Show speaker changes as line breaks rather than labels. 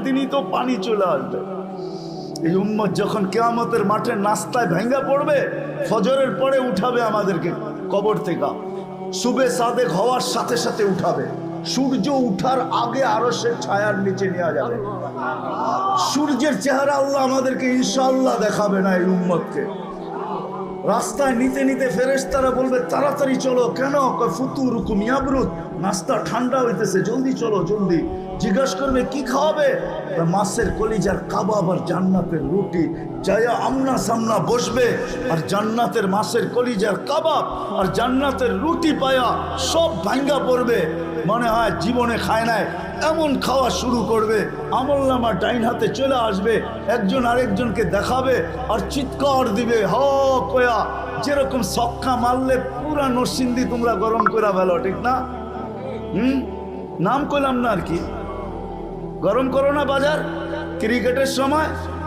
দিনই তো পানি চলে আসবে। এই উম্মত যখন কিয়ামতের মাঠে নাস্তায় ভেঙ্গা পড়বে, ফজরের পরে উঠাবে আমাদেরকে কবর থেকে, সুবে সাদেক হওয়ার সাথে সাথে উঠাবে, সূর্য উঠার আগে আরশের ছায়ার নিচে নেওয়া যাবে। সূর্যের চেহারা আল্লাহ আমাদেরকে ইনশাআল্লাহ দেখাবে না এই উম্মতকে। রাস্তায় নিতে নিতে ফেরেশতারা বলবে তাড়াতাড়ি চলো। কেন? ফুতুরুকুম ইয়াবরুদ, নাস্তা ঠান্ডা হইতেছে, জলদি চলো জলদি। জিজ্ঞাসা করবে কি খাওয়াবে? মাছের কলিজার কাবাব আর জান্নাতের রুটি। যায়া আমনা সামনা বসবে আর জান্নাতের মাছের কলিজার কাবাব আর জান্নাতের রুটি পায়া সব ভাঙ্গা পড়বে, মনে হয় জীবনে খায় নাই এমন খাওয়া শুরু করবে। আমলনামা ডাইন হাতে চলে আসবে, একজন আরেকজনকে দেখাবে আর চিৎকার দিবে হ কয়া, যেরকম সক্কা মারলে পুরা নরসিংদী তোমরা গরম করে ফেলো, ঠিক না? নাম করলাম না আর কি, গরম করো না বাজার ক্রিকেটের সময়।